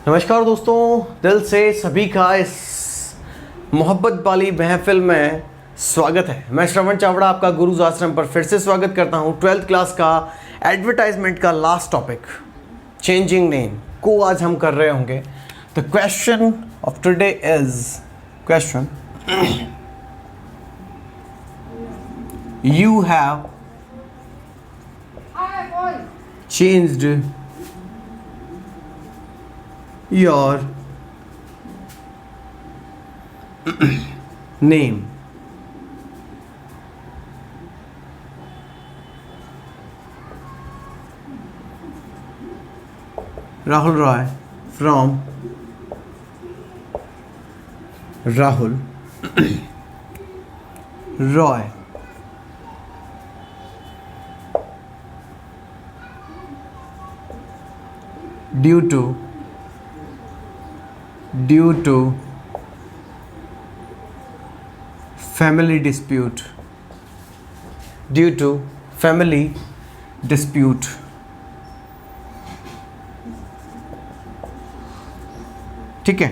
नमस्कार दोस्तों, दिल से सभी का इस मोहब्बत वाली महफिल में स्वागत है। मैं श्रवण चावड़ा आपका गुरुज आश्रम पर फिर से स्वागत करता हूं। 12th क्लास का एडवर्टाइजमेंट का लास्ट टॉपिक चेंजिंग नेम को आज हम कर रहे होंगे। The question of today is question you have changed your name. Rahul Roy from Rahul Roy. Due to family dispute. Due to family dispute. ठीक है,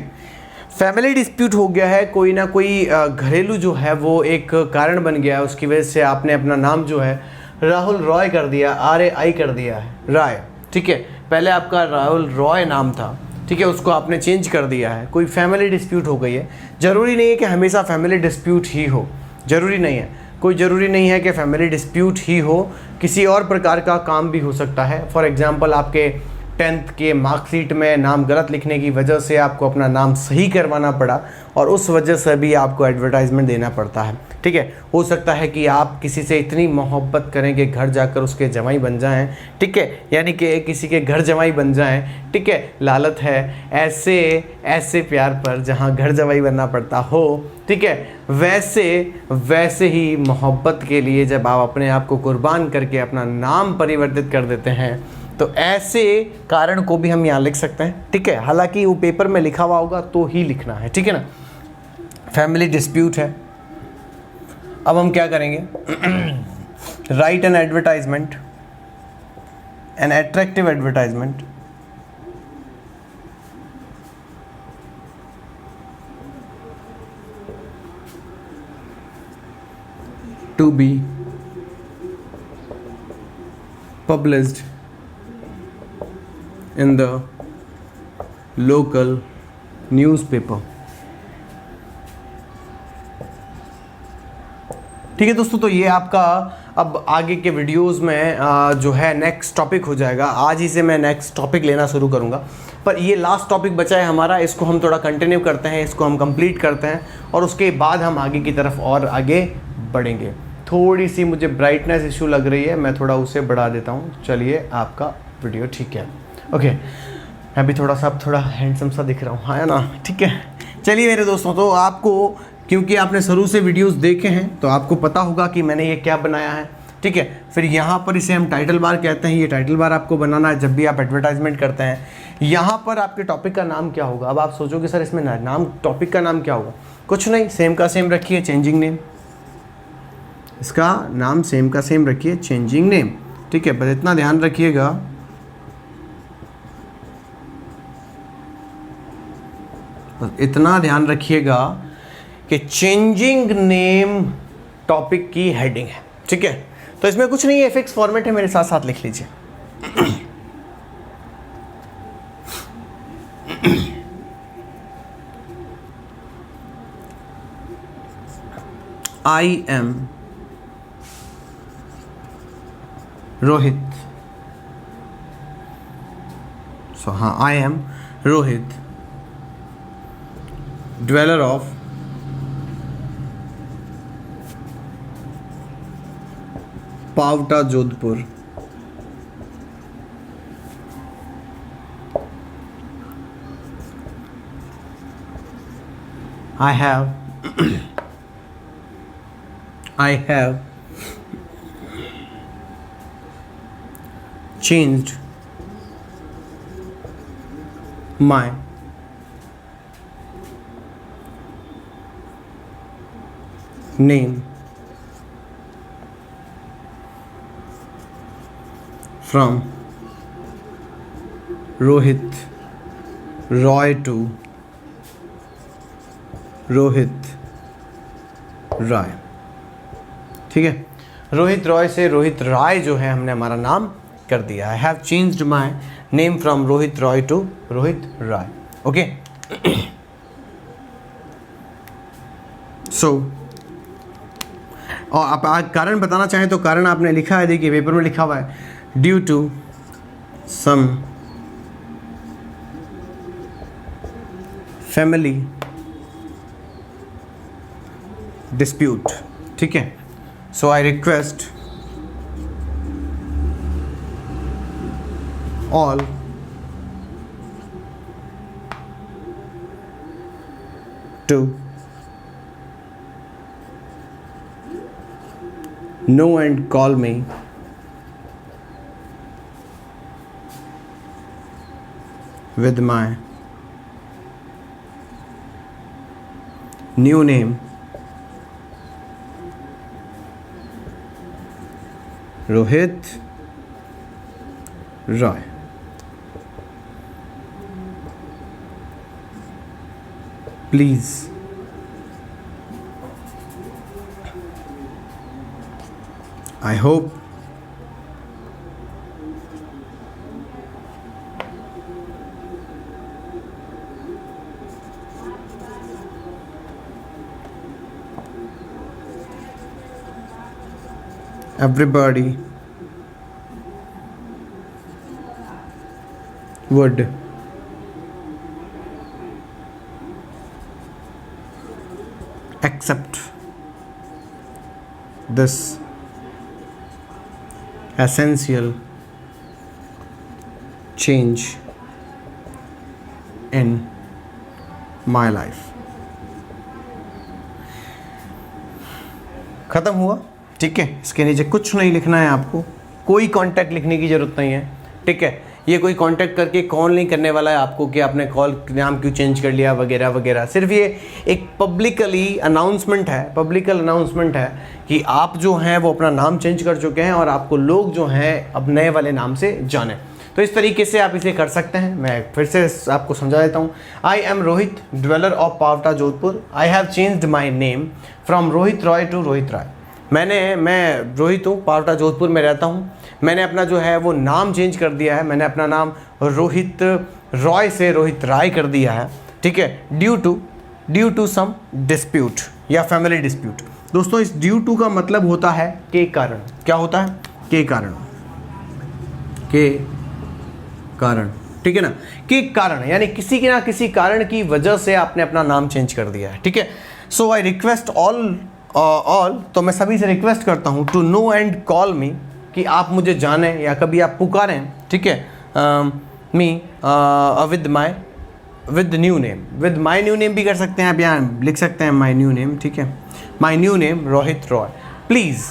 फैमिली डिस्प्यूट हो गया है, कोई ना कोई घरेलू जो है वो एक कारण बन गया है, उसकी वजह से आपने अपना नाम जो है राहुल रॉय कर दिया, RAI कर दिया है, राय। ठीक है, पहले आपका राहुल रॉय नाम था, ठीक है, उसको आपने चेंज कर दिया है, कोई फैमिली डिस्प्यूट हो गई है। ज़रूरी नहीं है कि हमेशा फैमिली डिस्प्यूट ही हो, ज़रूरी नहीं है, कोई ज़रूरी नहीं है कि फैमिली डिस्प्यूट ही हो, किसी और प्रकार का काम भी हो सकता है। फॉर एग्ज़ाम्पल, आपके 10th के मार्कशीट में नाम गलत लिखने की वजह से आपको अपना नाम सही करवाना पड़ा और उस वजह से भी आपको एडवर्टाइजमेंट देना पड़ता है। ठीक है, हो सकता है कि आप किसी से इतनी मोहब्बत करें कि घर जाकर उसके जवाई बन जाएं। ठीक है, यानी कि किसी के घर जवाई बन जाएं। ठीक है, लालत है ऐसे प्यार पर जहां घर जवाई बनना पड़ता हो। ठीक है, वैसे ही मोहब्बत के लिए जब आप अपने आप को कुर्बान करके अपना नाम परिवर्तित कर देते हैं तो ऐसे कारण को भी हम यहाँ लिख सकते हैं। ठीक है, हालांकि वो पेपर में लिखा हुआ होगा तो ही लिखना है। ठीक है ना, फैमिली डिस्प्यूट है। अब हम क्या करेंगे, write an advertisement, an attractive advertisement to be published in the local newspaper। ठीक है दोस्तों, तो ये आपका अब आगे के वीडियोस में जो है नेक्स्ट टॉपिक हो जाएगा। आज ही से मैं नेक्स्ट टॉपिक लेना शुरू करूँगा, पर ये लास्ट टॉपिक बचा है हमारा, इसको हम थोड़ा कंटिन्यू करते हैं, इसको हम कंप्लीट करते हैं और उसके बाद हम आगे की तरफ और आगे बढ़ेंगे। थोड़ी सी मुझे ब्राइटनेस इशू लग रही है, मैं थोड़ा उसे बढ़ा देता हूँ। चलिए, आपका वीडियो ठीक है, ओके। मैं भी थोड़ा हैंडसम सा दिख रहा हूँ, हाँ ना, ठीक है। चलिए मेरे दोस्तों, तो आपको, क्योंकि आपने शुरू से वीडियोस देखे हैं तो आपको पता होगा कि मैंने ये क्या बनाया है। ठीक है, फिर यहाँ पर इसे हम टाइटल बार कहते हैं। ये टाइटल बार आपको बनाना है जब भी आप एडवर्टाइजमेंट करते हैं। यहाँ पर आपके टॉपिक का नाम क्या होगा? अब आप सोचोगे सर इसमें नाम, टॉपिक का नाम क्या होगा? कुछ नहीं, सेम का सेम रखिए, चेंजिंग नेम। इसका नाम सेम का सेम रखिए, चेंजिंग नेम। ठीक है, बस इतना ध्यान रखिएगा, कि चेंजिंग नेम टॉपिक की हेडिंग है। ठीक है, तो इसमें कुछ नहीं है, फिक्स फॉर्मेट है, मेरे साथ साथ लिख लीजिए। I am Rohit। So हाँ, I am Rohit, dweller of Pawta, Jodhpur. I have changed my name from Rohit Roy to Rohit Rai. ठीक है, रोहित रॉय से रोहित राय जो है हमने हमारा नाम कर दिया। I have changed my name from Rohit Roy to Rohit Rai. Okay, so और आप कारण बताना चाहें तो कारण आपने लिखा है, देखिए पेपर में लिखा हुआ है, due to some family dispute. ठीक है, so I request all to know and call me with my new name Rohit Roy। Please I hope everybody would accept this essential change in my life। ख़त्म हुआ। ठीक है, इसके नीचे कुछ नहीं लिखना है आपको, कोई कांटेक्ट लिखने की ज़रूरत नहीं है। ठीक है, ये कोई कांटेक्ट करके कॉल नहीं करने वाला है आपको कि आपने कॉल नाम क्यों चेंज कर लिया वगैरह वगैरह। सिर्फ ये एक पब्लिकली अनाउंसमेंट है, पब्लिकल अनाउंसमेंट है कि आप जो हैं वो अपना नाम चेंज कर चुके हैं और आपको लोग जो हैं अब नए वाले नाम से जाने। तो इस तरीके से आप इसे कर सकते हैं। मैं फिर से आपको समझा देता हूँ। I am Rohit, dweller of Pawta Jodhpur. I have changed my name from Rohit Roy to Rohit Rai. मैं रोहित हूँ, पावटा जोधपुर में रहता हूँ। मैंने अपना जो है वो नाम चेंज कर दिया है। मैंने अपना नाम रोहित रॉय से रोहित राय कर दिया है। ठीक है, ड्यू टू सम डिस्प्यूट या फैमिली डिस्प्यूट। दोस्तों, इस ड्यू टू का मतलब होता है के कारण। क्या होता है? के कारण। के कारण, ठीक है ना, के कारण यानी किसी के ना किसी कारण की वजह से आपने अपना नाम चेंज कर दिया है। ठीक है, सो आई रिक्वेस्ट ऑल तो मैं सभी से रिक्वेस्ट करता हूँ to know and call me, कि आप मुझे जानें या कभी आप पुकारें। ठीक है, me with new name, with my new name भी कर सकते हैं आप, यहाँ लिख सकते हैं माई न्यू नेम। ठीक है, my new name Rohit Roy. Please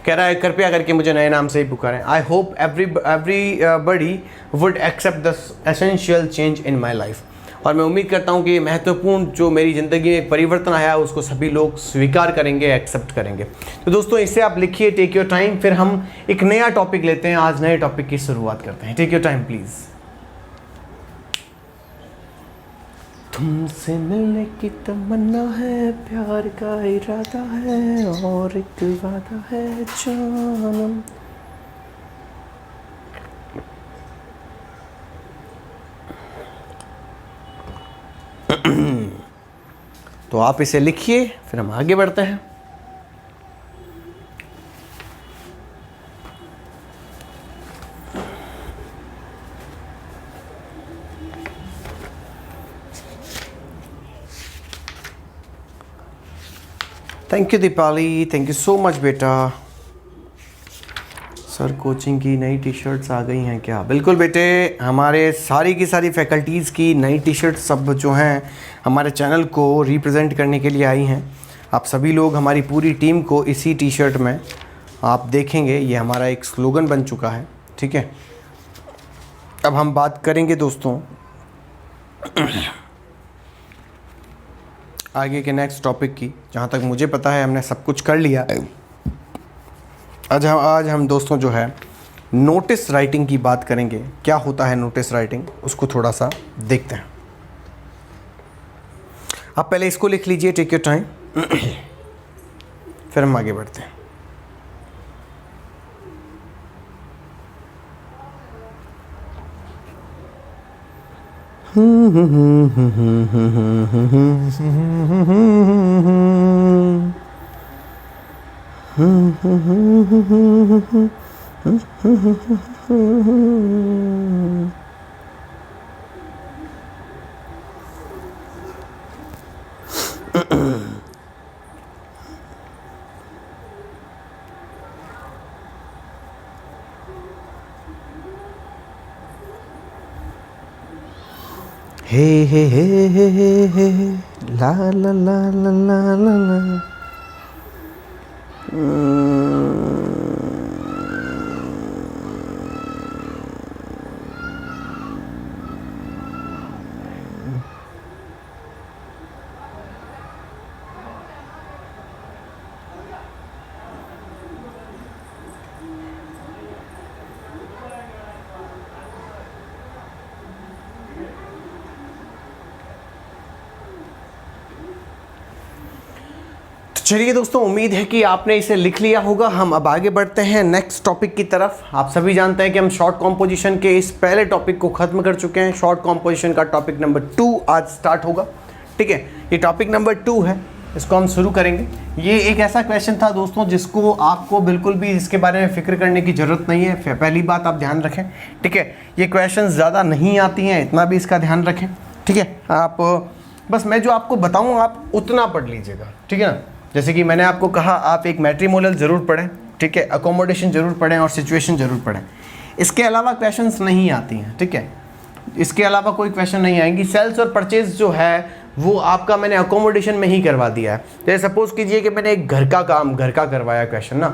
कह रहा है कृपया करके मुझे नए नाम से ही पुकारें। I hope everybody would accept the essential change in my life. और मैं उम्मीद करता हूँ कि महत्वपूर्ण जो मेरी ज़िंदगी में एक परिवर्तन आया है उसको सभी लोग स्वीकार करेंगे, एक्सेप्ट करेंगे। तो दोस्तों, इसे आप लिखिए, टेक योर टाइम। फिर हम एक नया टॉपिक लेते हैं। आज नए टॉपिक की शुरुआत करते हैं। Take your time please. तुमसे मिलने की तमन्ना है, प्यार का इरादा है और एक वादा है जानम। तो आप इसे लिखिए, फिर हम आगे बढ़ते हैं। Thank you Deepali, thank you so much बेटा। सर, कोचिंग की नई टी शर्ट्स आ गई हैं क्या? बिल्कुल बेटे, हमारे सारी की सारी फैकल्टीज़ की नई टी शर्ट सब जो हैं हमारे चैनल को रिप्रेजेंट करने के लिए आई हैं। आप सभी लोग, हमारी पूरी टीम को इसी टी शर्ट में आप देखेंगे। ये हमारा एक स्लोगन बन चुका है। ठीक है, अब हम बात करेंगे दोस्तों आगे के नेक्स्ट टॉपिक की। जहाँ तक मुझे पता है हमने सब कुछ कर लिया। आज हम दोस्तों जो है नोटिस राइटिंग की बात करेंगे। क्या होता है नोटिस राइटिंग, उसको थोड़ा सा देखते हैं। आप पहले इसको लिख लीजिए, टेक योर टाइम, फिर हम आगे बढ़ते हैं। हे हे हे हे हे हे ला ला ला ला ला ला ला। चलिए दोस्तों, उम्मीद है कि आपने इसे लिख लिया होगा। हम अब आगे बढ़ते हैं नेक्स्ट टॉपिक की तरफ। आप सभी जानते हैं कि हम शॉर्ट कॉम्पोजिशन के इस पहले टॉपिक को ख़त्म कर चुके हैं। शॉर्ट कॉम्पोजिशन का टॉपिक नंबर 2 आज स्टार्ट होगा। ठीक है, ये टॉपिक नंबर 2 है, इसको हम शुरू करेंगे। ये एक ऐसा क्वेश्चन था दोस्तों जिसको आपको बिल्कुल भी इसके बारे में फ़िक्र करने की ज़रूरत नहीं है। पहली बात आप ध्यान रखें, ठीक है, ये क्वेश्चन ज़्यादा नहीं आती हैं, इतना भी इसका ध्यान रखें। ठीक है, आप बस मैं जो आपको बताऊँ आप उतना पढ़ लीजिएगा। ठीक है ना, जैसे कि मैंने आपको कहा आप एक मैट्रिमोनियल ज़रूर पढ़ें, ठीक है, अकोमोडेशन ज़रूर पढ़ें और सिचुएशन ज़रूर पढ़ें। इसके अलावा क्वेश्चंस नहीं आती हैं। ठीक है, इसके अलावा कोई क्वेश्चन नहीं आएंगी। सेल्स और परचेज जो है वो आपका मैंने अकोमोडेशन में ही करवा दिया है। जैसे सपोज़ कीजिए कि मैंने एक घर का करवाया क्वेश्चन ना,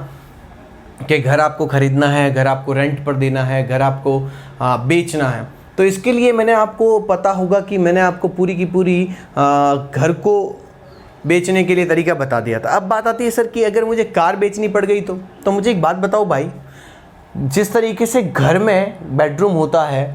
कि घर आपको ख़रीदना है, घर आपको रेंट पर देना है, घर आपको बेचना है, तो इसके लिए मैंने आपको पता होगा कि मैंने आपको पूरी की पूरी घर को बेचने के लिए तरीका बता दिया था। अब बात आती है सर कि अगर मुझे कार बेचनी पड़ गई तो मुझे एक बात बताओ भाई, जिस तरीके से घर में बेडरूम होता है,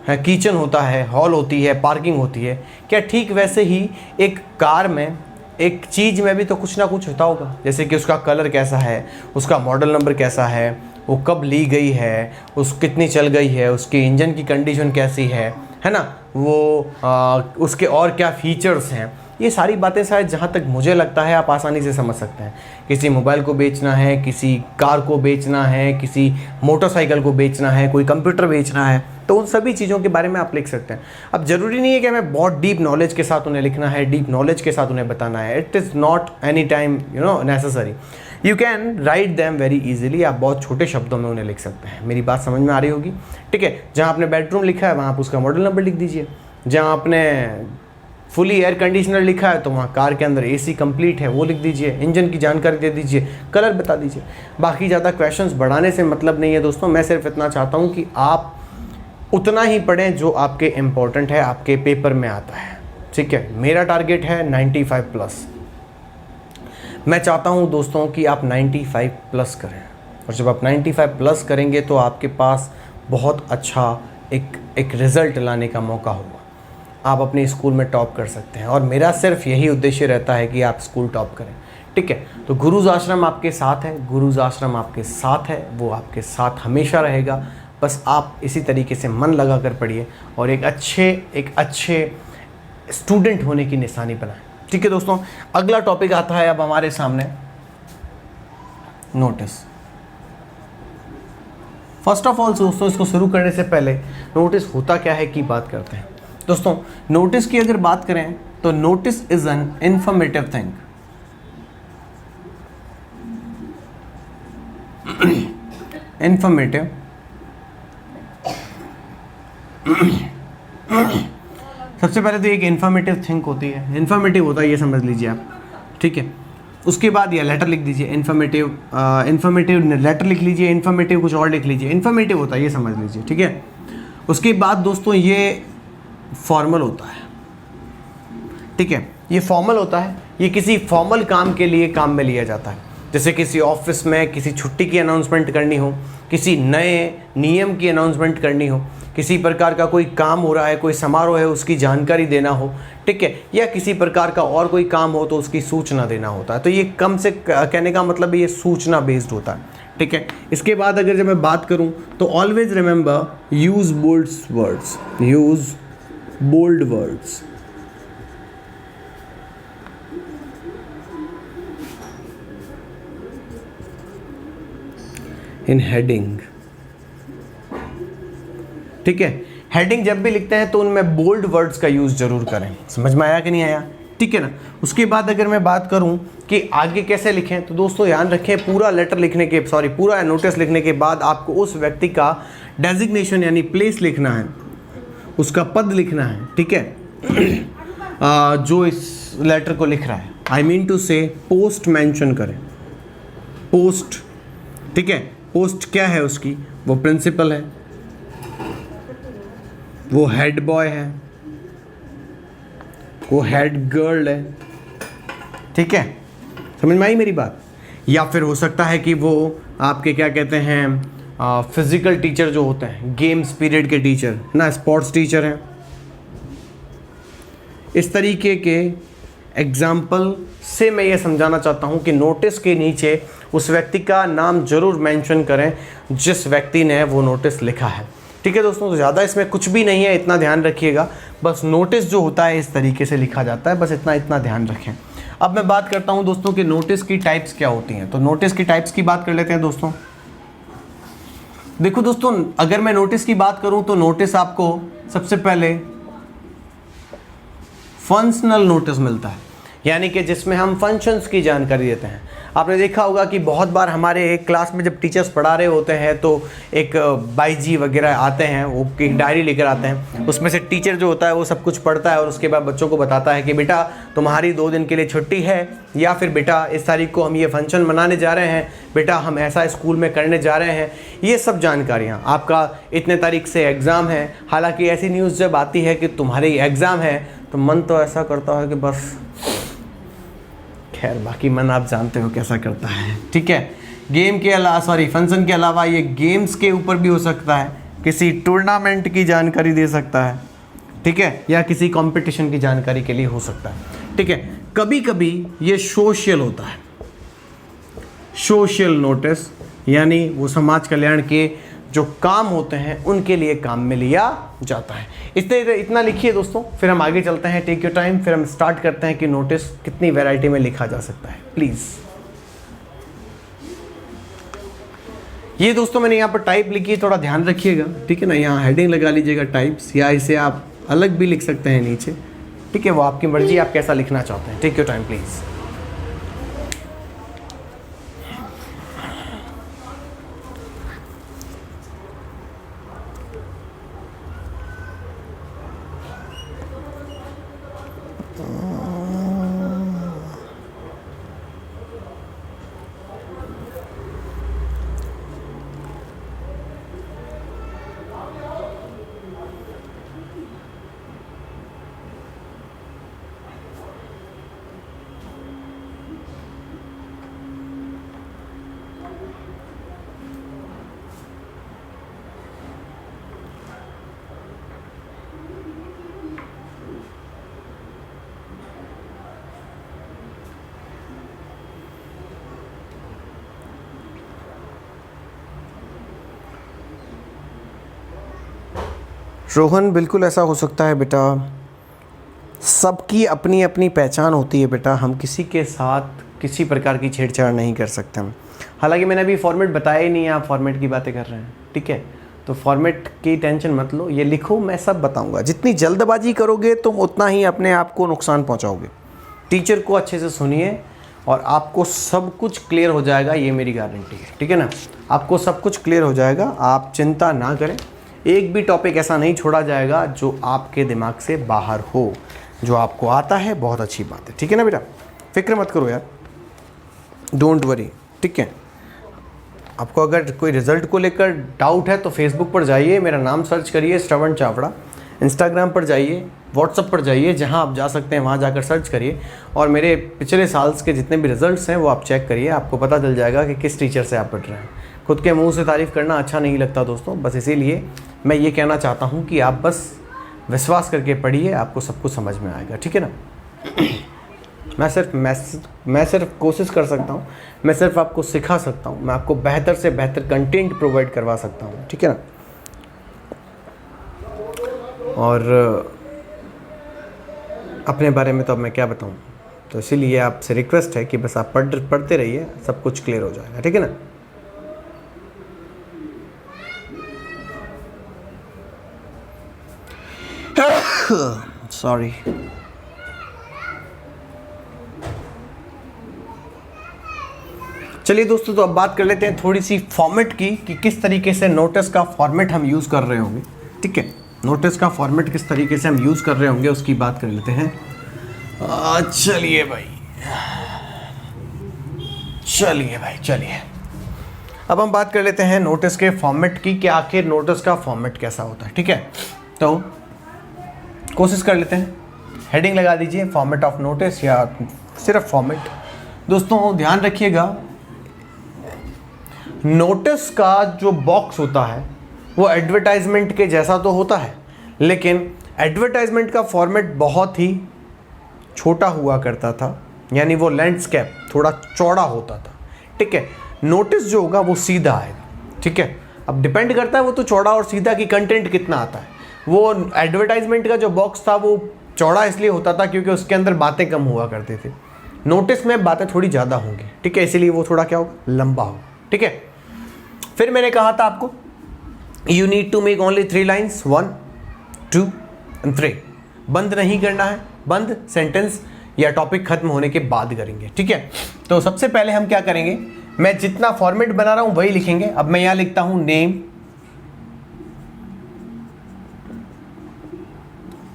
किचन होता है, हॉल होती है, पार्किंग होती है, क्या ठीक वैसे ही एक कार में, एक चीज़ में भी तो कुछ ना कुछ होता होगा। जैसे कि उसका कलर कैसा है, उसका मॉडल नंबर कैसा है, वो कब ली गई है, उस कितनी चल गई है, उसके इंजन की कंडीशन कैसी है ना, वो उसके और क्या फीचर्स हैं, ये सारी बातें शायद जहाँ तक मुझे लगता है आप आसानी से समझ सकते हैं। किसी मोबाइल को बेचना है, किसी कार को बेचना है, किसी मोटरसाइकिल को बेचना है, कोई कंप्यूटर बेचना है, तो उन सभी चीज़ों के बारे में आप लिख सकते हैं। अब ज़रूरी नहीं है कि हमें बहुत डीप नॉलेज के साथ उन्हें लिखना है, डीप नॉलेज के साथ उन्हें बताना है। It is not any time necessary. You can write them very easily. आप बहुत छोटे शब्दों में उन्हें लिख सकते हैं। मेरी बात समझ में आ रही होगी। ठीक है, जहाँ आपने बेडरूम लिखा है वहाँ आप उसका मॉडल नंबर लिख दीजिए। जहाँ आपने फुली एयर कंडीशनर लिखा है तो वहाँ कार के अंदर AC कंप्लीट है वो लिख दीजिए, इंजन की जानकारी दे दीजिए, कलर बता दीजिए। बाकी ज़्यादा क्वेश्चंस बढ़ाने से मतलब नहीं है दोस्तों। मैं सिर्फ इतना चाहता हूँ कि आप उतना ही पढ़ें जो आपके इम्पोर्टेंट है, आपके पेपर में आता है। ठीक है, मेरा टारगेट है 95+। मैं चाहता हूँ दोस्तों कि आप 95+ करें, और जब आप 95+ करेंगे तो आपके पास बहुत अच्छा एक रिज़ल्ट लाने का मौका होगा। आप अपने स्कूल में टॉप कर सकते हैं, और मेरा सिर्फ यही उद्देश्य रहता है कि आप स्कूल टॉप करें। ठीक है, तो गुरुज आश्रम आपके साथ है, गुरुज आश्रम आपके साथ है, वो आपके साथ हमेशा रहेगा। बस आप इसी तरीके से मन लगा कर पढ़िए और एक अच्छे स्टूडेंट होने की निशानी बनाएं। ठीक है दोस्तों, अगला टॉपिक आता है अब हमारे सामने, नोटिस। फर्स्ट ऑफ ऑल दोस्तों, इसको शुरू करने से पहले नोटिस होता क्या है की बात करते हैं। दोस्तों, नोटिस की अगर बात करें तो notice is an informative thing. Informative सबसे पहले तो एक इंफॉर्मेटिव थिंग होती है। इंफॉर्मेटिव होता है ये समझ लीजिए आप। ठीक है, उसके बाद ये लेटर लिख दीजिए, इंफॉर्मेटिव लेटर लिख लीजिए, इंफॉर्मेटिव कुछ और लिख लीजिए। इंफॉर्मेटिव होता है ये समझ लीजिए। ठीक है, उसके बाद दोस्तों ये फॉर्मल होता है। ठीक है, ये फॉर्मल होता है, ये किसी फॉर्मल काम के लिए काम में लिया जाता है। जैसे किसी ऑफिस में किसी छुट्टी की अनाउंसमेंट करनी हो, किसी नए नियम की अनाउंसमेंट करनी हो, किसी प्रकार का कोई काम हो रहा है, कोई समारोह है, उसकी जानकारी देना हो, ठीक है, या किसी प्रकार का और कोई काम हो तो उसकी सूचना देना होता है। तो ये कम से कहने का मतलब ये सूचना बेस्ड होता है, ठीक है। इसके बाद अगर जब मैं बात करूं तो always remember use bold words, use bold words. In heading, ठीक है। हेडिंग जब भी लिखते हैं तो उनमें बोल्ड वर्ड्स का यूज जरूर करें। समझ में आया कि नहीं आया, ठीक है ना। उसके बाद अगर मैं बात करूं कि आगे कैसे लिखें, तो दोस्तों ध्यान रखें, पूरा लेटर लिखने के पूरा नोटिस लिखने के बाद आपको उस व्यक्ति का डेजिग्नेशन यानी प्लेस लिखना है, उसका पद लिखना है, ठीक है, जो इस लेटर को लिख रहा है। आई मीन टू से पोस्ट मेंशन करें, पोस्ट, ठीक है। पोस्ट क्या है उसकी, वो प्रिंसिपल है, वो हेड बॉय है, वो हेड गर्ल है, ठीक है। समझ में आई मेरी बात। या फिर हो सकता है कि वो आपके क्या कहते हैं फिजिकल टीचर जो होते हैं, गेम्स पीरियड के टीचर ना, स्पोर्ट्स टीचर हैं। इस तरीके के एग्जाम्पल से मैं ये समझाना चाहता हूँ कि नोटिस के नीचे उस व्यक्ति का नाम जरूर मेंशन करें जिस व्यक्ति ने वो नोटिस लिखा है, ठीक है दोस्तों। तो ज़्यादा इसमें कुछ भी नहीं है, इतना ध्यान रखिएगा। बस नोटिस जो होता है इस तरीके से लिखा जाता है, बस इतना ध्यान रखें। अब मैं बात करता हूं दोस्तों कि नोटिस की टाइप्स क्या होती हैं। तो नोटिस की टाइप्स की बात कर लेते हैं दोस्तों। देखो दोस्तों, अगर मैं नोटिस की बात करूं तो नोटिस आपको सबसे पहले फंक्शनल नोटिस मिलता है, यानी कि जिसमें हम फंक्शंस की जानकारी देते हैं। आपने देखा होगा कि बहुत बार हमारे एक क्लास में जब टीचर्स पढ़ा रहे होते हैं तो एक बाई जी वगैरह आते हैं, वो एक डायरी लेकर आते हैं, उसमें से टीचर जो होता है वो सब कुछ पढ़ता है और उसके बाद बच्चों को बताता है कि बेटा तुम्हारी 2 दिन के लिए छुट्टी है, या फिर बेटा इस तारीख को हम ये फंक्शन मनाने जा रहे हैं, बेटा हम ऐसा स्कूल में करने जा रहे हैं। ये सब जानकारियाँ, आपका इतने तारीख से एग्ज़ाम है। हालाँकि ऐसी न्यूज़ जब आती है कि तुम्हारी एग्ज़ाम है तो मन तो ऐसा करता है कि बस, खैर बाकी मन आप जानते हो कैसा करता है, ठीक है। गेम के अलावा फंक्शन के अलावा ये गेम्स के ऊपर भी हो सकता है, किसी टूर्नामेंट की जानकारी दे सकता है, ठीक है, या किसी कंपटीशन की जानकारी के लिए हो सकता है, ठीक है। कभी कभी ये सोशल होता है, सोशल नोटिस, यानी वो समाज कल्याण के जो काम होते हैं उनके लिए काम में लिया जाता है। इतना लिखिए दोस्तों, फिर हम आगे चलते हैं। टेक योर टाइम, फिर हम स्टार्ट करते हैं कि नोटिस कितनी वैरायटी में लिखा जा सकता है, प्लीज़। ये दोस्तों मैंने यहाँ पर टाइप लिखी है, थोड़ा ध्यान रखिएगा, ठीक है ना। यहाँ हेडिंग लगा लीजिएगा टाइप्स, या इसे आप अलग भी लिख सकते हैं नीचे, ठीक है, वो आपकी मर्जी, आप कैसा लिखना चाहते हैं। Take your time please. Rohan, बिल्कुल ऐसा हो सकता है बेटा, सबकी अपनी अपनी पहचान होती है बेटा, हम किसी के साथ किसी प्रकार की छेड़छाड़ नहीं कर सकते हम। हालांकि मैंने अभी फॉर्मेट बताया ही नहीं है, आप फॉर्मेट की बातें कर रहे हैं, ठीक है। तो फॉर्मेट की टेंशन मत लो, ये लिखो, मैं सब बताऊंगा। जितनी जल्दबाजी करोगे तुम उतना ही अपने आप को नुकसान पहुंचाओगे। टीचर को अच्छे से सुनिए और आपको सब कुछ क्लियर हो जाएगा, ये मेरी गारंटी है, ठीक है ना। आपको सब कुछ क्लियर हो जाएगा, आप चिंता ना करें। एक भी टॉपिक ऐसा नहीं छोड़ा जाएगा जो आपके दिमाग से बाहर हो। जो आपको आता है बहुत अच्छी बात है, ठीक है ना बेटा, फिक्र मत करो यार, डोंट वरी, ठीक है। आपको अगर कोई रिज़ल्ट को लेकर डाउट है तो फेसबुक पर जाइए, मेरा नाम सर्च करिए श्रवण चावड़ा, इंस्टाग्राम पर जाइए, व्हाट्सअप पर जाइए, जहां आप जा सकते हैं वहां जाकर सर्च करिए और मेरे पिछले साल्स के जितने भी रिजल्ट्स हैं वो आप चेक करिए, आपको पता चल जाएगा कि किस टीचर से आप पढ़ रहे हैं। खुद के मुंह से तारीफ़ करना अच्छा नहीं लगता दोस्तों, बस इसीलिए मैं ये कहना चाहता हूँ कि आप बस विश्वास करके पढ़िए, आपको सब कुछ समझ में आएगा, ठीक है ना। मैं सिर्फ कोशिश कर सकता हूँ, मैं सिर्फ आपको सिखा सकता हूँ, मैं आपको बेहतर से बेहतर कंटेंट प्रोवाइड करवा सकता हूँ, ठीक है ना। और अपने बारे में तो अब मैं क्या बताऊँ, तो इसीलिए आपसे रिक्वेस्ट है कि बस आप पढ़ते रहिए, सब कुछ क्लियर हो जाएगा, ठीक है ना। सॉरी। चलिए दोस्तों, तो अब बात कर लेते हैं थोड़ी सी फॉर्मेट की कि किस तरीके से नोटिस का फॉर्मेट हम यूज़ कर रहे होंगे, ठीक है। नोटिस का फॉर्मेट किस तरीके से हम यूज़ कर रहे होंगे उसकी बात कर लेते हैं। चलिए भाई चलिए अब हम बात कर लेते हैं नोटिस के फॉर्मेट की कि आखिर नोटिस का फॉर्मेट कैसा होता है, ठीक है। तो कोशिश कर लेते हैं, हेडिंग लगा दीजिए फॉर्मेट ऑफ नोटिस या सिर्फ फॉर्मेट। दोस्तों ध्यान रखिएगा, नोटिस का जो बॉक्स होता है वो एडवर्टाइजमेंट के जैसा तो होता है, लेकिन एडवर्टाइजमेंट का फॉर्मेट बहुत ही छोटा हुआ करता था, यानी वो लैंडस्केप थोड़ा चौड़ा होता था, ठीक है। नोटिस जो होगा वो सीधा आएगा, ठीक है। अब डिपेंड करता है वो तो चौड़ा और सीधा की कंटेंट कितना आता है। वो एडवर्टाइजमेंट का जो बॉक्स था वो चौड़ा इसलिए होता था क्योंकि उसके अंदर बातें कम हुआ करती थी, नोटिस में बातें थोड़ी ज़्यादा होंगी, ठीक है, इसीलिए वो थोड़ा क्या होगा, लंबा होगा, ठीक है। फिर मैंने कहा था आपको you need to make only 3 lines, 1 2 and 3। बंद नहीं करना है, बंद सेंटेंस या टॉपिक खत्म होने के बाद करेंगे, ठीक है। तो सबसे पहले हम क्या करेंगे, मैं जितना फॉर्मेट बना रहा हूं वही लिखेंगे। अब मैं यहां लिखता हूं नेम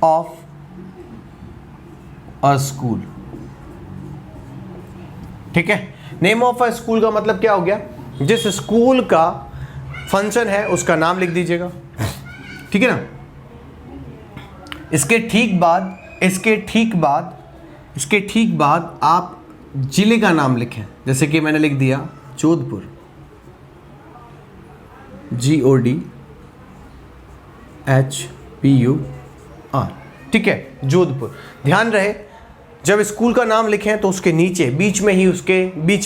ऑफ अ स्कूल, ठीक है। नेम ऑफ अ स्कूल का मतलब क्या हो गया, जिस स्कूल का फंक्शन है उसका नाम लिख दीजिएगा, ठीक है ना। इसके ठीक बाद आप जिले का नाम लिखें, जैसे कि मैंने लिख दिया जोधपुर, GODHPUR, ठीक है, जोधपुर। ध्यान रहे जब स्कूल का नाम लिखें तो उसके नीचे बीच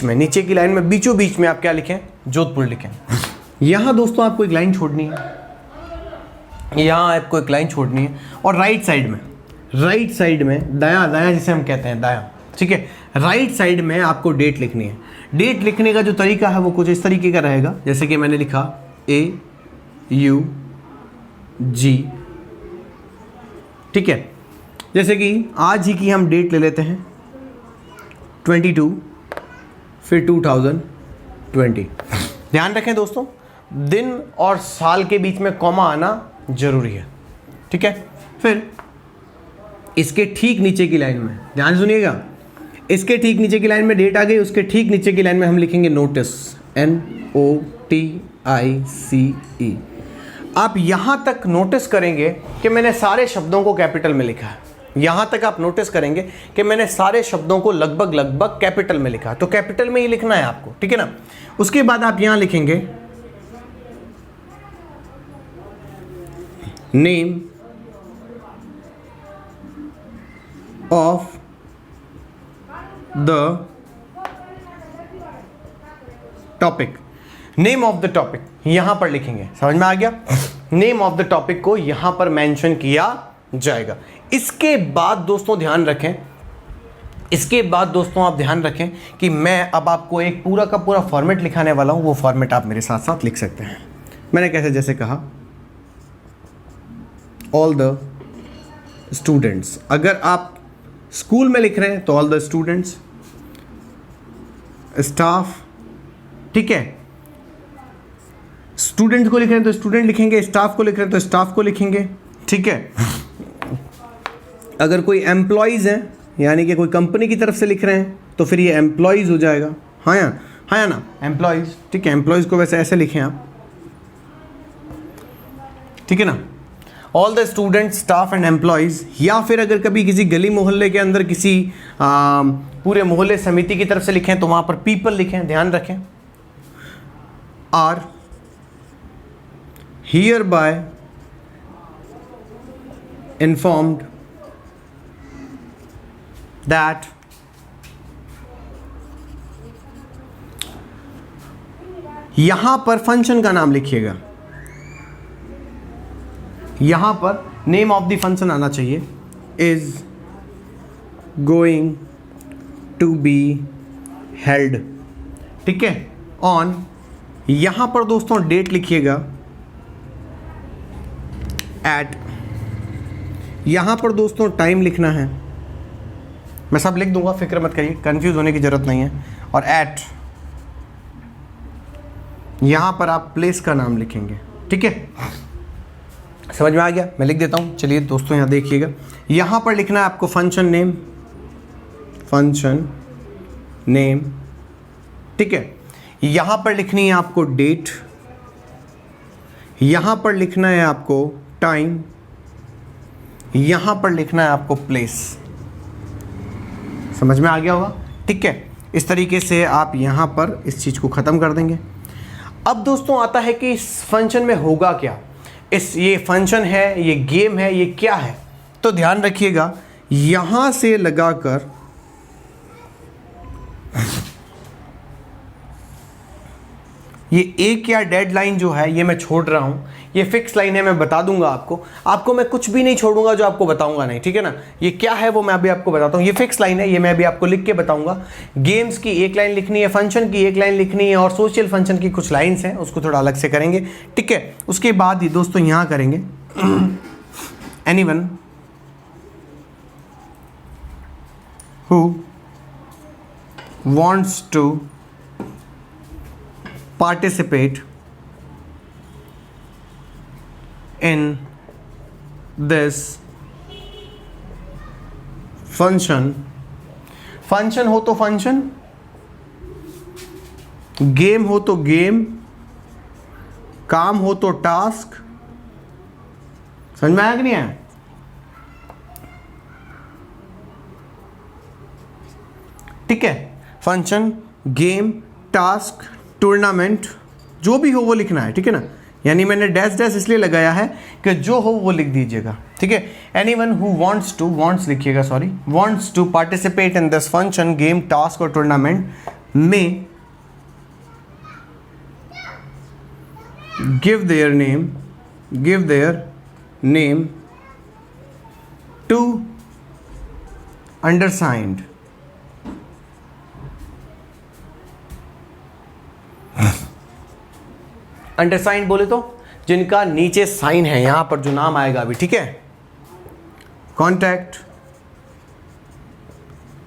में नीचे की लाइन में बीचों बीच में आप क्या लिखें, जोधपुर लिखें। यहां दोस्तों आपको एक लाइन छोड़नी है, और राइट साइड में दायां जिसे हम कहते हैं दायां, ठीक है, राइट साइड में आपको डेट लिखनी है। डेट लिखने का जो तरीका है वो कुछ इस तरीके का रहेगा, जैसे कि मैंने लिखा AUG, ठीक है। जैसे कि आज ही की हम डेट ले लेते हैं 22 फिर 2020। ध्यान रखें दोस्तों, दिन और साल के बीच में कॉमा आना जरूरी है, ठीक है। फिर इसके ठीक नीचे की लाइन में ध्यान सुनिएगा, इसके ठीक नीचे की लाइन में डेट आ गई, उसके ठीक नीचे की लाइन में हम लिखेंगे नोटिस, NOTICE। आप यहां तक नोटिस करेंगे कि मैंने सारे शब्दों को कैपिटल में लिखा है, यहां तक आप नोटिस करेंगे कि मैंने सारे शब्दों को लगभग कैपिटल में लिखा है, तो कैपिटल में ही लिखना है आपको, ठीक है ना। उसके बाद आप यहां लिखेंगे name of the topic, name of the topic यहां पर लिखेंगे, समझ में आ गया। नेम ऑफ द टॉपिक को यहां पर मेंशन किया जाएगा। इसके बाद दोस्तों आप ध्यान रखें कि मैं अब आपको एक पूरा का पूरा फॉर्मेट लिखाने वाला हूं, वो फॉर्मेट आप मेरे साथ साथ लिख सकते हैं। मैंने कैसे, जैसे कहा ऑल द स्टूडेंट्स, अगर आप स्कूल में लिख रहे हैं तो ऑल द स्टूडेंट्स, स्टाफ, ठीक है, स्टूडेंट को लिख रहे हैं तो स्टूडेंट लिखेंगे, स्टाफ को लिख रहे हैं तो स्टाफ को लिखेंगे, ठीक है। अगर कोई एम्प्लॉयज़ हैं, यानी कि कोई कंपनी की तरफ से लिख रहे हैं तो फिर ये एम्प्लॉयज़ हो जाएगा, हाँ या ना, एम्प्लॉयज़, ठीक है। एम्प्लॉयज़ को वैसे ऐसे लिखें आप, ठीक है ना, all the student, staff and employees. या फिर अगर कभी किसी गली मोहल्ले के अंदर किसी पूरे मोहल्ले समिति की तरफ से लिखें तो वहाँ पर पीपल लिखें, ध्यान रखें। आर hereby informed that यहां पर फंक्शन का नाम लिखिएगा, यहां पर नेम ऑफ द फंक्शन आना चाहिए, is going to be held, ठीक है, ऑन, यहां पर दोस्तों डेट लिखिएगा, एट, यहां पर दोस्तों टाइम लिखना है, मैं सब लिख दूंगा, फिक्र मत करिए, कंफ्यूज होने की जरूरत नहीं है, और एट, यहां पर आप प्लेस का नाम लिखेंगे, ठीक है, समझ में आ गया, मैं लिख देता हूं, चलिए दोस्तों यहां देखिएगा, यहां पर लिखना है आपको फंक्शन नेम, फंक्शन नेम, ठीक है, यहां पर लिखनी है आपको डेट, यहां पर लिखना है आपको टाइम, यहां पर लिखना है आपको प्लेस, समझ में आ गया होगा, ठीक है, इस तरीके से आप यहां पर इस चीज को खत्म कर देंगे। अब दोस्तों आता है कि इस फंक्शन में होगा क्या, ये फंक्शन है, ये गेम है, ये क्या है, तो ध्यान रखिएगा, यहां से लगाकर ये एक या डेडलाइन जो है ये मैं छोड़ रहा हूं, ये फिक्स लाइन है, मैं बता दूंगा आपको मैं कुछ भी नहीं छोड़ूंगा जो आपको बताऊंगा नहीं, ठीक है ना, ये क्या है वो मैं अभी आपको बताता हूं, ये फिक्स लाइन है, ये मैं अभी आपको लिख के बताऊंगा। गेम्स की एक लाइन लिखनी है, फंक्शन की एक लाइन लिखनी है, और सोशल फंक्शन की कुछ लाइन्स हैं, उसको थोड़ा अलग से करेंगे, ठीक है। उसके बाद ही दोस्तों यहां करेंगे anyone who wants to participate in this function, function हो तो फंक्शन, गेम हो तो गेम, काम हो तो टास्क, समझ में आया कि नहीं आया, ठीक है, फंक्शन, गेम, टास्क, टूर्नामेंट, जो भी हो वो लिखना है, ठीक है ना, यानी मैंने डैश डैश इसलिए लगाया है कि जो हो वो लिख दीजिएगा, ठीक है। Anyone who wants to, wants लिखिएगा, sorry, wants to participate in this function, game, task और टूर्नामेंट में give their name to undersigned, undersigned बोले तो जिनका नीचे साइन है, यहां पर जो नाम आएगा अभी, ठीक है, contact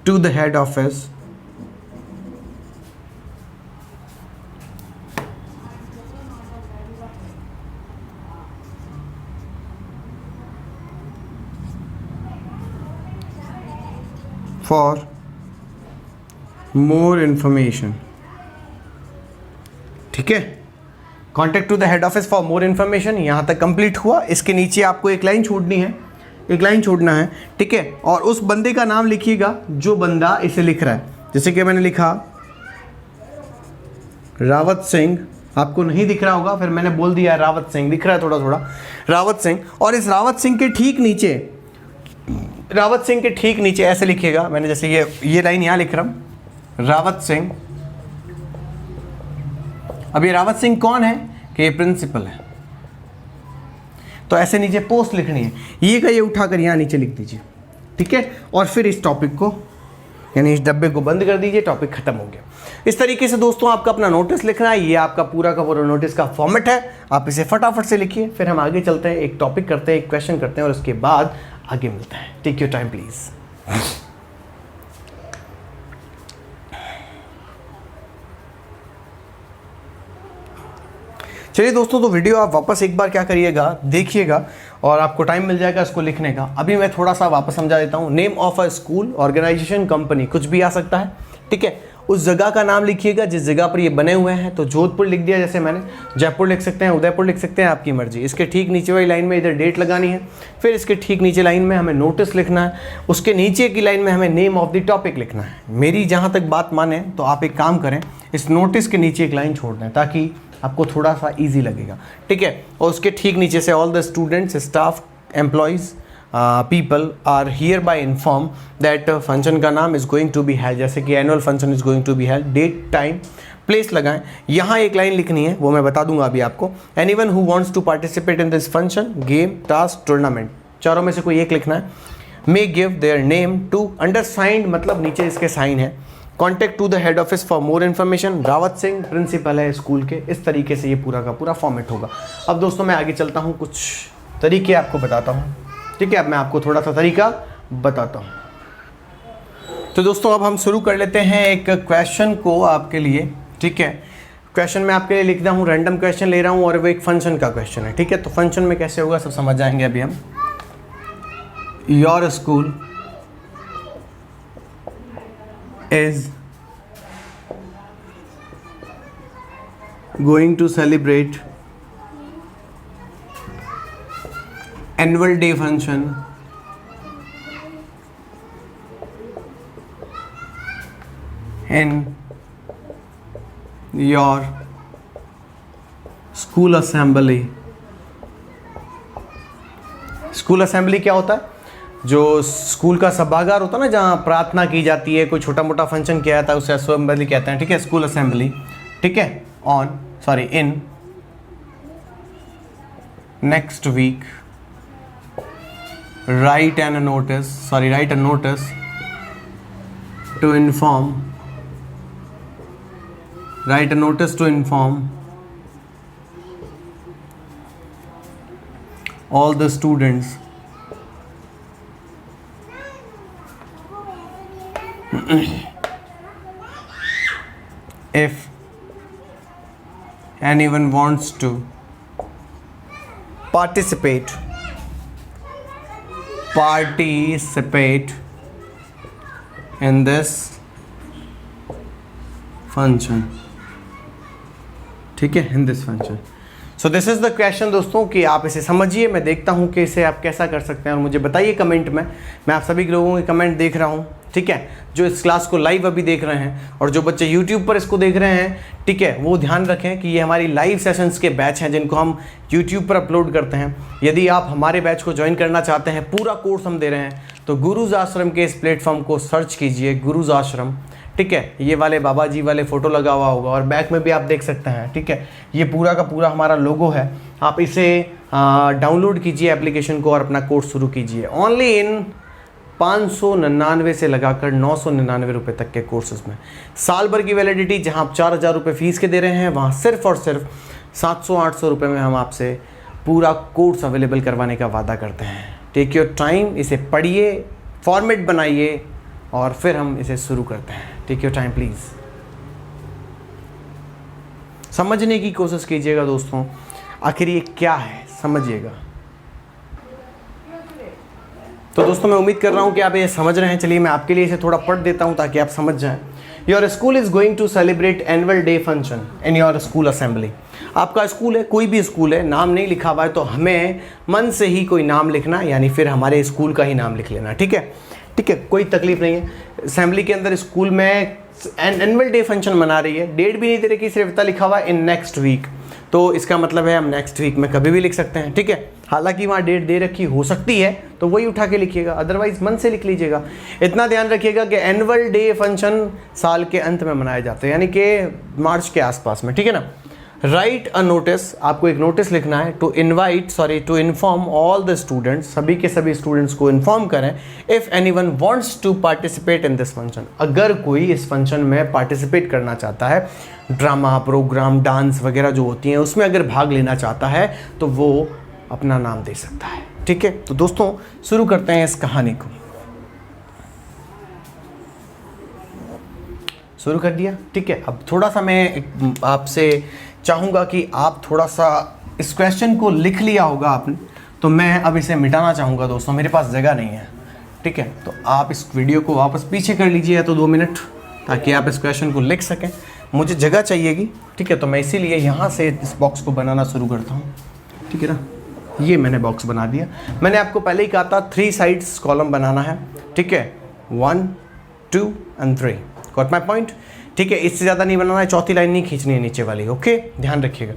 to the head office for more information, ठीक है, contact to the head office for more information, यहां तक कंप्लीट हुआ। इसके नीचे आपको एक लाइन छोड़नी है, एक लाइन छोड़ना है, ठीक है, और उस बंदे का नाम लिखिएगा जो बंदा इसे लिख रहा है, जैसे कि मैंने लिखा रावत सिंह, आपको नहीं दिख रहा होगा, फिर मैंने बोल दिया रावत सिंह, दिख रहा है थोड़ा थोड़ा, रावत सिंह, और इस रावत सिंह के ठीक नीचे, रावत सिंह के ठीक नीचे ऐसे लिखिएगा, मैंने जैसे ये लाइन यहां लिख रहा हूं, रावत सिंह, अब ये रावत सिंह कौन है कि ये प्रिंसिपल है, तो ऐसे नीचे पोस्ट लिखनी है, ये का ये उठाकर यहाँ नीचे लिख दीजिए, ठीक है, और फिर इस टॉपिक को यानी इस डब्बे को बंद कर दीजिए, टॉपिक खत्म हो गया। इस तरीके से दोस्तों आपका अपना नोटिस लिखना है, ये आपका पूरा का पूरा नोटिस का फॉर्मेट है, आप इसे फटाफट से लिखिए, फिर हम आगे चलते हैं, एक टॉपिक करते हैं, एक क्वेश्चन करते हैं, और उसके बाद आगे मिलते हैं। Take your time please. चलिए दोस्तों, तो वीडियो आप वापस एक बार क्या करिएगा, देखिएगा, और आपको टाइम मिल जाएगा इसको लिखने का। अभी मैं थोड़ा सा वापस समझा देता हूँ। Name of a school, organization, company, कुछ भी आ सकता है, ठीक है। उस जगह का नाम लिखिएगा जिस जगह पर ये बने हुए हैं, तो जोधपुर लिख दिया, जैसे मैंने, जयपुर लिख सकते हैं, उदयपुर लिख सकते हैं, आपकी मर्जी। इसके ठीक नीचे वाली लाइन में इधर डेट लगानी है, फिर इसके ठीक नीचे लाइन में हमें नोटिस लिखना है, उसके नीचे की लाइन में हमें नेम ऑफ द टॉपिक लिखना है। मेरी जहाँ तक बात माने तो आप एक काम करें, इस नोटिस के नीचे एक लाइन छोड़ दें, ताकि आपको थोड़ा सा ईजी लगेगा, ठीक है। और उसके ठीक नीचे से all the students, staff, employees, people are here by inform that function का नाम is going to be held, जैसे कि annual function is going to be held, date, time, place लगाएं। यहाँ एक लाइन लिखनी है, वो मैं बता दूंगा अभी आपको। Anyone who wants to participate in this function, game, task, tournament, चारों में से कोई एक लिखना है। May give their name to, undersigned मतलब नीचे इसके साइन है, contact to the head office for more information, Rawat Singh principal है स्कूल के। इस तरीके से ये पूरा का पूरा फॉर्मेट होगा। अब दोस्तों मैं आगे चलता हूँ, कुछ तरीके आपको बताता हूँ, ठीक है। अब मैं आपको थोड़ा सा तरीका बताता हूँ। तो दोस्तों अब हम शुरू कर लेते हैं एक क्वेश्चन को आपके लिए, ठीक है। क्वेश्चन मैं आपके लिए लिखता हूँ, रैंडम क्वेश्चन ले रहा हूँ और वो एक फंक्शन का क्वेश्चन है, ठीक है। तो फंक्शन में कैसे होगा सब समझ जाएंगे अभी हम। Your school is going to celebrate annual day function in your school assembly. School assembly क्या होता है? जो स्कूल का सभागार होता है ना, जहाँ प्रार्थना की जाती है, कोई छोटा मोटा फंक्शन किया जाता है, उसे असेंबली कहते हैं, ठीक है, स्कूल असेंबली, ठीक है। In next week write a notice to inform all the students if anyone wants to participate in this function, ठीक है, इन this function. So this is the question दोस्तों, कि आप इसे समझिए, मैं देखता हूँ कि इसे आप कैसा कर सकते हैं और मुझे बताइए कमेंट में। मैं आप सभी लोगों के कमेंट देख रहा हूँ, ठीक है, जो इस क्लास को लाइव अभी देख रहे हैं और जो बच्चे यूट्यूब पर इसको देख रहे हैं, ठीक है, वो ध्यान रखें कि ये हमारी लाइव सेशंस के बैच हैं जिनको हम यूट्यूब पर अपलोड करते हैं। यदि आप हमारे बैच को ज्वाइन करना चाहते हैं, पूरा कोर्स हम दे रहे हैं, तो गुरुज आश्रम के इस प्लेटफॉर्म को सर्च कीजिए, गुरुज आश्रम, ठीक है। ये वाले बाबा जी वाले फ़ोटो लगा हुआ होगा और बैक में भी आप देख सकते हैं, ठीक है। ये पूरा का पूरा हमारा लोगो है। आप इसे डाउनलोड कीजिए एप्लीकेशन को और अपना कोर्स शुरू कीजिए। ओनली इन 599 से लगाकर 999 रुपये तक के कोर्सेज में, साल भर की वैलिडिटी, जहाँ आप 4000 रुपये फ़ीस के दे रहे हैं, वहाँ सिर्फ और सिर्फ 700-800 रुपये में हम आपसे पूरा कोर्स अवेलेबल करवाने का वादा करते हैं। टेक योर टाइम, इसे पढ़िए, फॉर्मेट बनाइए और फिर हम इसे शुरू करते हैं। टेक योर टाइम प्लीज़, समझने की कोशिश कीजिएगा दोस्तों, आखिर ये क्या है, समझिएगा। तो दोस्तों मैं उम्मीद कर रहा हूँ कि आप ये समझ रहे हैं। चलिए मैं आपके लिए इसे थोड़ा पढ़ देता हूँ ताकि आप समझ जाएं। Your school is going to celebrate annual day function in your school assembly. आपका स्कूल है, कोई भी स्कूल है, नाम नहीं लिखा हुआ है तो हमें मन से ही कोई नाम लिखना, यानी फिर हमारे स्कूल का ही नाम लिख लेना, ठीक है, ठीक है, कोई तकलीफ नहीं है। असेंबली के अंदर स्कूल में एनुअल डे फंक्शन मना रही है, डेट भी नहीं दे रखी, सिर्फ इतना लिखा हुआ है इन नेक्स्ट वीक, तो इसका मतलब है हम नेक्स्ट वीक में कभी भी लिख सकते हैं, ठीक है। हालांकि वहाँ डेट दे रखी हो सकती है तो वही उठा के लिखिएगा, अदरवाइज मन से लिख लीजिएगा। इतना ध्यान रखिएगा कि एनुअल डे फंक्शन साल के अंत में मनाए जाते हैं, यानी कि मार्च के आसपास में, ठीक है ना। राइट अ नोटिस, आपको एक नोटिस लिखना है, to inform all the students, सभी के सभी स्टूडेंट्स को इन्फॉर्म करें, if anyone wants to participate in this function, अगर कोई इस फंक्शन में पार्टिसिपेट करना चाहता है, ड्रामा, प्रोग्राम, डांस वगैरह जो होती हैं उसमें अगर भाग लेना चाहता है तो वो अपना नाम दे सकता है, ठीक है। तो दोस्तों शुरू करते हैं इस कहानी को। शुरू कर दिया, ठीक है। अब थोड़ा सा मैं आपसे चाहूँगा कि आप थोड़ा सा इस क्वेश्चन को लिख लिया होगा आपने, तो मैं अब इसे मिटाना चाहूँगा दोस्तों, मेरे पास जगह नहीं है, ठीक है। तो आप इस वीडियो को वापस पीछे कर लीजिए, या तो 2 मिनट, ताकि आप इस क्वेश्चन को लिख सकें। मुझे जगह चाहिएगी, ठीक है, तो मैं इसीलिए यहाँ से इस बॉक्स को बनाना शुरू करता हूँ, ठीक है ना। ये मैंने बॉक्स बना दिया। मैंने आपको पहले ही कहा था 3 साइड्स कॉलम बनाना है, ठीक है, 1, 2 and 3। Got my point. ठीक है, इससे ज़्यादा नहीं बनाना है, चौथी लाइन नहीं खींचनी है नीचे वाली, ओके, ध्यान रखिएगा।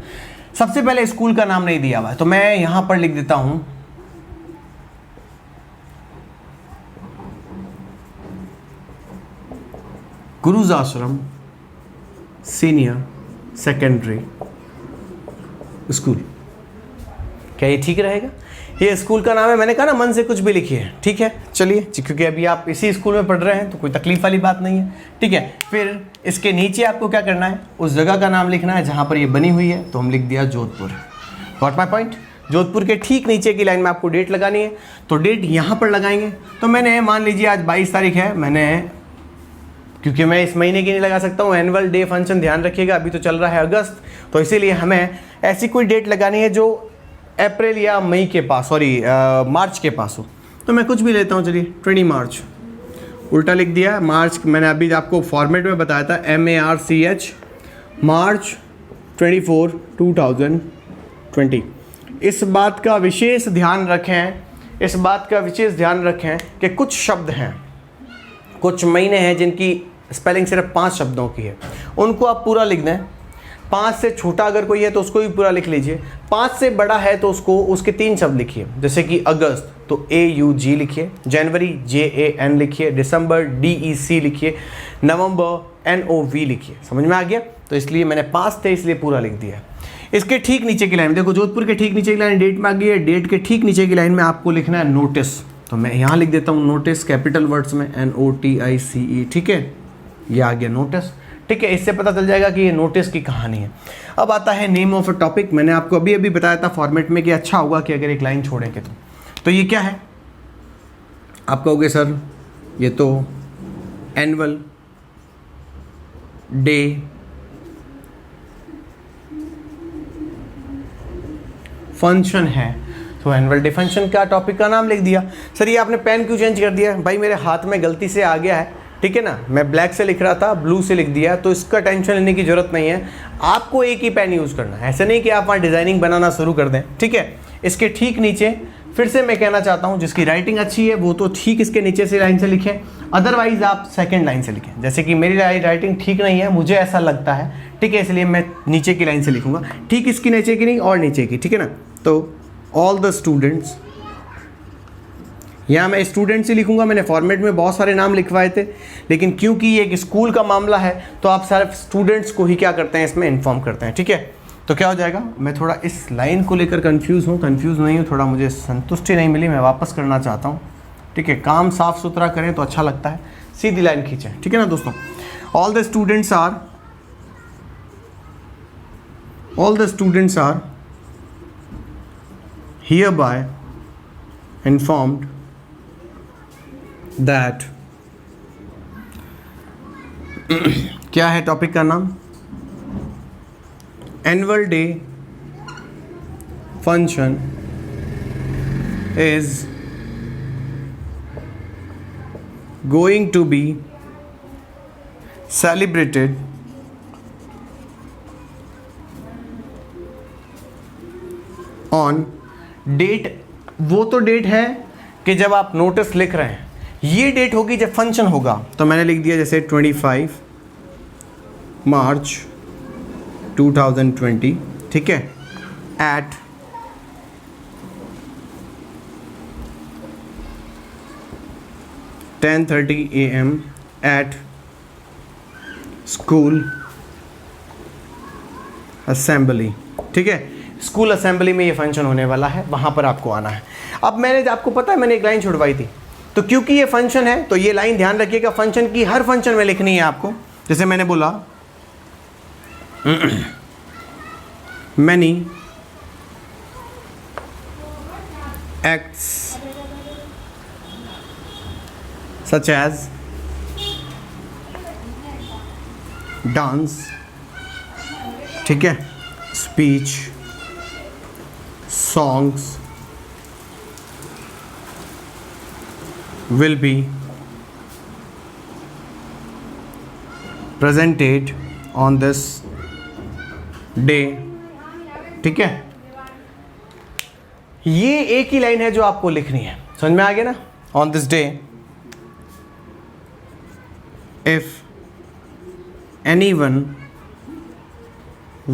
सबसे पहले स्कूल का नाम नहीं दिया हुआ है, तो मैं यहां पर लिख देता हूं गुरुज आश्रम सीनियर सेकेंडरी स्कूल। क्या ये ठीक रहेगा? ये स्कूल का नाम है, मैंने कहा ना मन से कुछ भी लिखिए, ठीक है। चलिए, क्योंकि अभी आप इसी स्कूल में पढ़ रहे हैं तो कोई तकलीफ वाली बात नहीं है, ठीक है। फिर इसके नीचे आपको क्या करना है, उस जगह का नाम लिखना है जहाँ पर ये बनी हुई है, तो हम लिख दिया Jodhpur. Got my point? Jodhpur के ठीक नीचे की लाइन में आपको डेट लगानी है, तो डेट यहाँ पर लगाएंगे। तो मैंने मान लीजिए आज 22 तारीख है, मैंने, क्योंकि मैं इस महीने की नहीं लगा सकता हूँ, एनुअल डे फंक्शन ध्यान रखिएगा, अभी तो चल रहा है अगस्त, तो इसीलिए हमें ऐसी कोई डेट लगानी है जो अप्रैल या मई के पास, मार्च के पास हो। तो मैं कुछ भी लेता हूँ, चलिए 20 मार्च, उल्टा लिख दिया मार्च। मैंने अभी आपको फॉर्मेट में बताया था, MARCH, मार्च 24, 2020। इस बात का विशेष ध्यान रखें कि कुछ शब्द हैं, कुछ महीने हैं जिनकी स्पेलिंग सिर्फ 5 शब्दों की है, उनको आप पूरा लिख दें। 5 से छोटा अगर कोई है तो उसको भी पूरा लिख लीजिए, 5 से बड़ा है तो उसके 3 शब्द लिखिए, जैसे कि अगस्त तो AUG लिखिए, जनवरी JAN लिखिए, दिसंबर DEC लिखिए, नवंबर NOV लिखिए। समझ में आ गया? तो इसलिए मैंने 5 थे इसलिए पूरा लिख दिया। इसके ठीक नीचे की लाइन देखो, जोधपुर के ठीक नीचे की लाइन डेट में आ गई है, डेट के ठीक नीचे की लाइन में आपको लिखना है नोटिस, तो मैं यहाँ लिख देता हूँ नोटिस, कैपिटल वर्ड्स में NOTICE, ठीक है, ये आ गया नोटिस, ठीक है। इससे पता चल जाएगा कि ये नोटिस की कहानी है। अब आता है नेम ऑफ अ टॉपिक। मैंने आपको अभी अभी बताया था फॉर्मेट में कि अच्छा होगा कि अगर एक लाइन छोड़ेंगे तो ये क्या है? आप कहोगे सर ये तो एनुअल डे फंक्शन है, तो एनुअल डे फंक्शन का टॉपिक का नाम लिख दिया। सर ये आपने पेन क्यों चेंज कर दिया? भाई मेरे हाथ में गलती से आ गया है, ठीक है ना, मैं ब्लैक से लिख रहा था, ब्लू से लिख दिया, तो इसका टेंशन लेने की जरूरत नहीं है। आपको एक ही पेन यूज़ करना है, ऐसे नहीं कि आप वहाँ डिज़ाइनिंग बनाना शुरू कर दें, ठीक है। इसके ठीक नीचे फिर से मैं कहना चाहता हूँ, जिसकी राइटिंग अच्छी है वो तो ठीक इसके नीचे से लाइन से लिखें, अदरवाइज आप सेकंड लाइन से लिखें। जैसे कि मेरी राइटिंग ठीक नहीं है, मुझे ऐसा लगता है, ठीक है, इसलिए मैं नीचे की लाइन से लिखूंगा, ठीक इसकी नीचे की नहीं और नीचे की, ठीक है ना। तो ऑल द स्टूडेंट्स, यहाँ मैं स्टूडेंट्स ही लिखूंगा। मैंने फॉर्मेट में बहुत सारे नाम लिखवाए थे, लेकिन क्योंकि ये एक स्कूल का मामला है तो आप सिर्फ स्टूडेंट्स को ही क्या करते हैं, इसमें इन्फॉर्म करते हैं, ठीक है। तो क्या हो जाएगा, मैं थोड़ा इस लाइन को लेकर कंफ्यूज नहीं हूँ, थोड़ा मुझे संतुष्टि नहीं मिली, मैं वापस करना चाहता हूँ, ठीक है। काम साफ सुथरा करें तो अच्छा लगता है, सीधी लाइन खींचें, ठीक है ना दोस्तों। All the students are hereby informed that क्या है टॉपिक का नाम, annual day function is going to be celebrated on date. वो तो डेट है कि जब आप नोटिस लिख रहे हैं, ये डेट होगी जब फंक्शन होगा। तो मैंने लिख दिया जैसे 25 मार्च 2020, ठीक है, at 10:30 AM at school assembly, ठीक है। स्कूल असेंबली में ये फंक्शन होने वाला है, वहाँ पर आपको आना है। अब मैंने, आपको पता है मैंने एक लाइन छुड़वाई थी, तो क्योंकि ये फंक्शन है तो ये लाइन ध्यान रखिएगा, फंक्शन की हर फंक्शन में लिखनी है आपको। जैसे मैंने बोला many acts such as dance, ठीक है, speech, songs will be presented on this day, ठीक है। ये एक ही लाइन है जो आपको लिखनी है, समझ में आ गया ना। on this day if anyone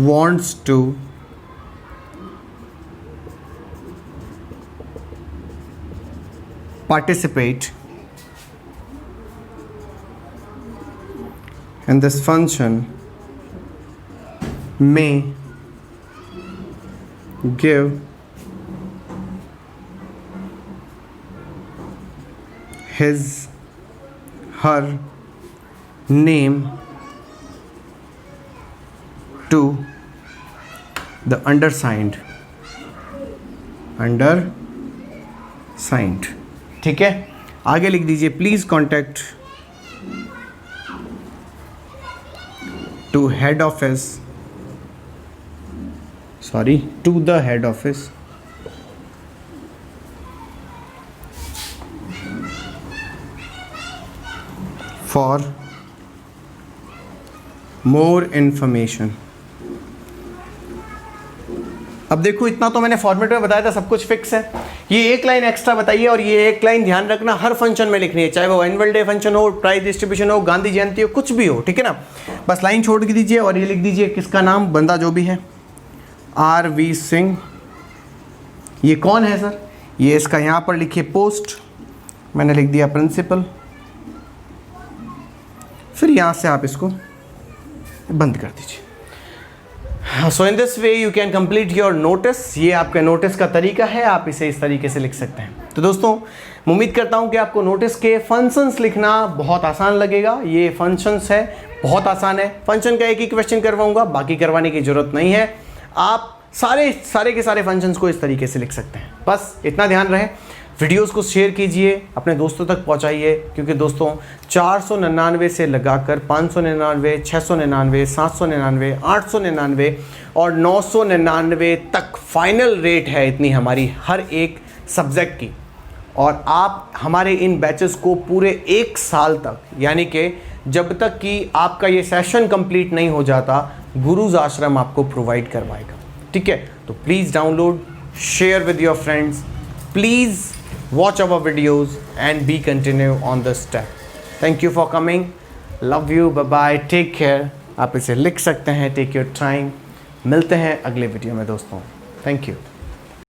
wants to participate in this function may give his her name to the undersigned. ठीक है, आगे लिख दीजिए please contact to head office, sorry to the head office for more information. अब देखो इतना तो मैंने फॉर्मेट में बताया था, सब कुछ फिक्स है। ये एक लाइन एक्स्ट्रा बताइए और ये एक लाइन ध्यान रखना हर फंक्शन में लिखनी है, चाहे वो एनुअल डे फंक्शन हो, प्राइज डिस्ट्रीब्यूशन हो, गांधी जयंती हो, कुछ भी हो, ठीक है ना। बस लाइन छोड़ के दीजिए और ये लिख दीजिए किसका नाम, बंदा जो भी है RV सिंह। ये कौन है सर, ये इसका यहाँ पर लिखिए पोस्ट, मैंने लिख दिया प्रिंसिपल, फिर यहाँ से आप इसको बंद कर दीजिए। So in this way you can complete your notice. ये आपका नोटिस का तरीका है, आप इसे इस तरीके से लिख सकते हैं। तो दोस्तों मैं उम्मीद करता हूँ कि आपको नोटिस के फंक्शंस लिखना बहुत आसान लगेगा। ये फंक्शंस है, बहुत आसान है। फंक्शन का एक ही क्वेश्चन करवाऊंगा, बाकी करवाने की ज़रूरत नहीं है। आप सारे के सारे फंक्शंस को इस तरीके से लिख सकते हैं। बस इतना ध्यान रहे। वीडियोस को शेयर कीजिए, अपने दोस्तों तक पहुंचाइए, क्योंकि दोस्तों 499 से लगाकर 599, 699, 799, 899 और 999 तक फाइनल रेट है इतनी हमारी हर एक सब्जेक्ट की। और आप हमारे इन बैचेस को पूरे 1 साल तक, यानी कि जब तक कि आपका ये सेशन कंप्लीट नहीं हो जाता, गुरुज आश्रम आपको प्रोवाइड करवाएगा। ठीक है, तो please download, share with your friends, please watch our videos and be continue on this step. Thank you for coming. Love you. Bye bye. Take care. आप इसे लिख सकते हैं. Take your time. मिलते हैं अगले वीडियो में दोस्तों. Thank you.